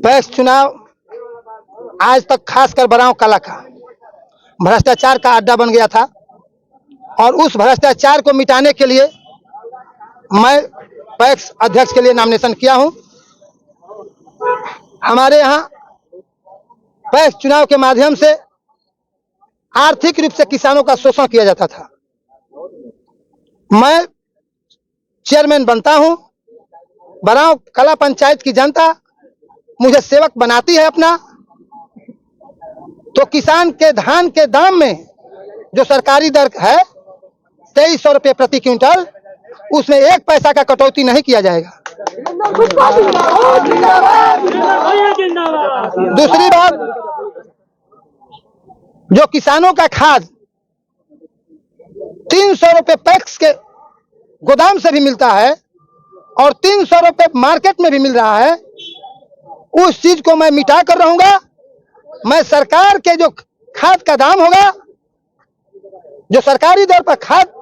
PACS चुनाव आज तक खासकर बराव कला का भ्रष्टाचार का अड्डा बन गया था और उस भ्रष्टाचार को मिटाने के लिए मैं पैक्स अध्यक्ष के लिए नॉमिनेशन किया हूं। हमारे यहाँ पैक्स चुनाव के माध्यम से आर्थिक रूप से किसानों का शोषण किया जाता था। मैं चेयरमैन बनता हूं, बराव कला पंचायत की जनता मुझे सेवक बनाती है अपना, तो किसान के धान के दाम में जो सरकारी दर है 2300 रुपये प्रति क्विंटल, उसमें 1 पैसा का कटौती नहीं किया जाएगा। दूसरी बात, जो किसानों का खाद 300 रुपये पैक्स के गोदाम से भी मिलता है और 300 रुपये मार्केट में भी मिल रहा है, उस चीज को मैं मिटा कर रहूंगा। मैं सरकार के जो खाद का दाम होगा, जो सरकारी दर पर खाद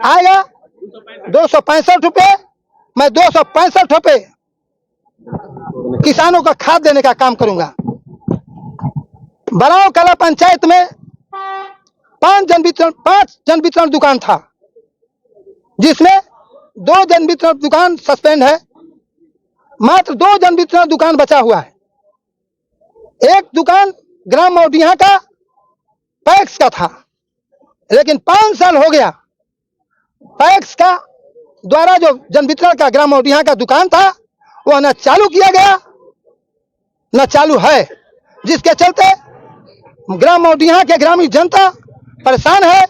आएगा 265 रुपये, मैं 265 रुपये किसानों का खाद देने का काम करूंगा। बराव कला पंचायत में 5 जन वितरण दुकान था, जिसमें 2 जन वितरण दुकान सस्पेंड है, मात्र 2 जन वितरण दुकान बचा हुआ है। एक दुकान ग्राम मौडिया का पैक्स का था, लेकिन 5 साल हो गया पैक्स का द्वारा जो जन वितरण का ग्राम मौडिया का दुकान था वह न चालू किया गया न चालू है, जिसके चलते ग्राम मौडिया के ग्रामीण जनता परेशान है।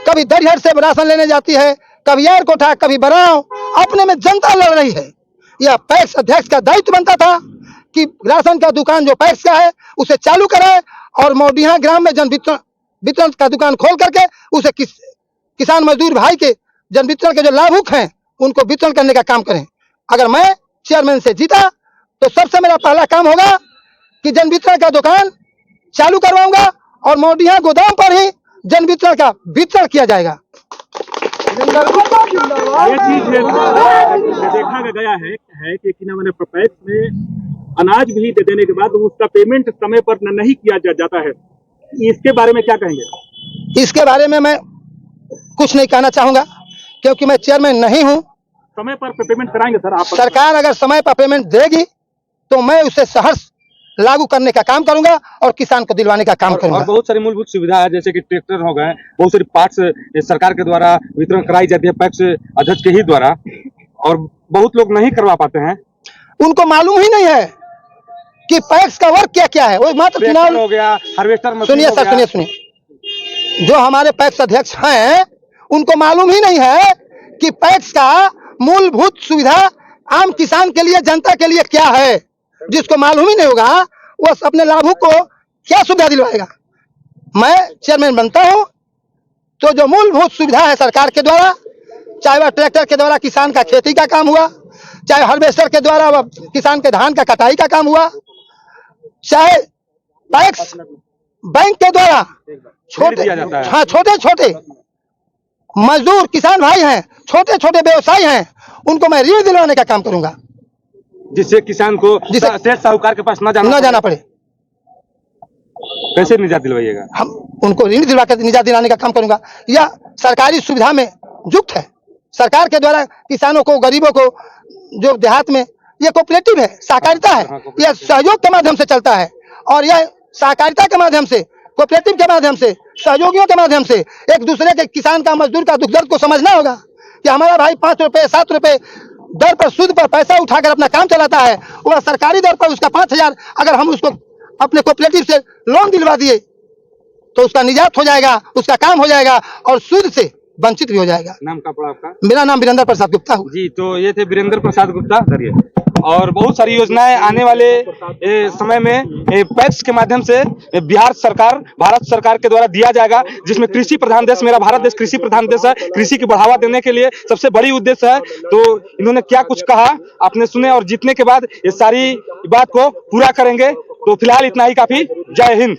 कभी दरिहर से राशन लेने जाती है, कभी यारकोटा, कभी बराव, अपने में जनता लड़ रही है। यह पैक्स अध्यक्ष का दायित्व बनता था कि राशन का दुकान जो पैक्स का है उसे चालू कराए और मौडिया ग्राम में जन वितरण का दुकान खोल करके उसे किसान मजदूर भाई के जन वितरण के जो लाभुक हैं उनको वितरण करने का काम करें। अगर मैं चेयरमैन से जीता तो सबसे मेरा पहला काम होगा कि जन वितरण का दुकान चालू करवाऊंगा और मौडिया गोदाम पर ही जन वितरण का वितरण किया जाएगा। ये चीज देखा गया है कि मैंने पैक्स में अनाज भी दे देने के बाद उसका पेमेंट समय पर नहीं किया जाता है, इसके बारे में क्या कहेंगे? इसके बारे में मैं कुछ नहीं कहना चाहूंगा, क्योंकि मैं चेयरमैन नहीं हूं। समय पर पेमेंट कराएंगे सर आप? सरकार अगर समय पर पेमेंट देगी तो मैं उसे सहर्ष लागू करने का काम करूंगा और किसान को दिलवाने का काम करूंगा। और बहुत सारी मूलभूत सुविधा है, जैसे कि ट्रैक्टर हो गए, बहुत सारी पार्ट्स सरकार के द्वारा वितरण कराई जाती है पैक्स अध्यक्ष के ही द्वारा, और बहुत लोग नहीं करवा पाते हैं। उनको मालूम ही नहीं है कि पैक्स का वर्क क्या क्या है। वो मात्र चुनाव हो गया, हार्वेस्टर मशीन। सुनिए सर, सुनिए, जो हमारे पैक्स अध्यक्ष हैं उनको मालूम ही नहीं है कि पैक्स का मूलभूत सुविधा आम किसान के लिए, जनता के लिए क्या है। जिसको मालूम ही नहीं होगा वो अपने लाभुक को क्या सुविधा दिलवाएगा। मैं चेयरमैन बनता हूं तो जो मूलभूत सुविधा है सरकार के द्वारा, चाहे वह ट्रैक्टर के द्वारा किसान का खेती का काम हुआ, चाहे हार्वेस्टर के द्वारा वह किसान के धान का कटाई का काम हुआ, चाहे पैक्स बैंक के द्वारा छोटे छोटे मजदूर किसान भाई हैं, छोटे छोटे व्यवसायी हैं, उनको मैं ऋण दिलवाने का काम करूंगा, जिससे किसान को सेठ साहूकार के पास न जाना पड़े। कैसे निजात दिलवाइएगा? हम उनको ऋण दिलवा कर निजात दिलाने का काम करूंगा। यह सरकारी सुविधा में युक्त है। सरकार के द्वारा किसानों को, गरीबों को, जो देहात में, यह कोऑपरेटिव है, सहकारिता है, यह सहयोग के माध्यम से चलता है। और यह सहकारिता के माध्यम से, कोऑपरेटिव के माध्यम से, सहयोगियों के माध्यम से एक दूसरे के किसान का, मजदूर का दुख दर्द को समझना होगा कि हमारा भाई 5 रुपए 7 रुपए दर पर सूद पर पैसा उठाकर अपना काम चलाता है, वह सरकारी दर पर उसका 5000 अगर हम उसको अपने कोऑपरेटिव से लोन दिलवा दिए तो उसका निजात हो जाएगा, उसका काम हो जाएगा और सूद से वंचित भी हो जाएगा। नाम क्या पड़ा आपका? मेरा नाम वीरेंद्र प्रसाद गुप्ता है जी। तो ये थे वीरेंद्र प्रसाद गुप्ता। और बहुत सारी योजनाएं आने वाले समय में पैक्स के माध्यम से बिहार सरकार, भारत सरकार के द्वारा दिया जाएगा, जिसमें कृषि प्रधान देश, मेरा भारत देश कृषि प्रधान देश है। कृषि की बढ़ावा देने के लिए सबसे बड़ी उद्देश्य है। तो इन्होंने क्या कुछ कहा आपने सुने, और जीतने के बाद ये सारी बात को पूरा करेंगे। तो फिलहाल इतना ही काफी। जय हिंद।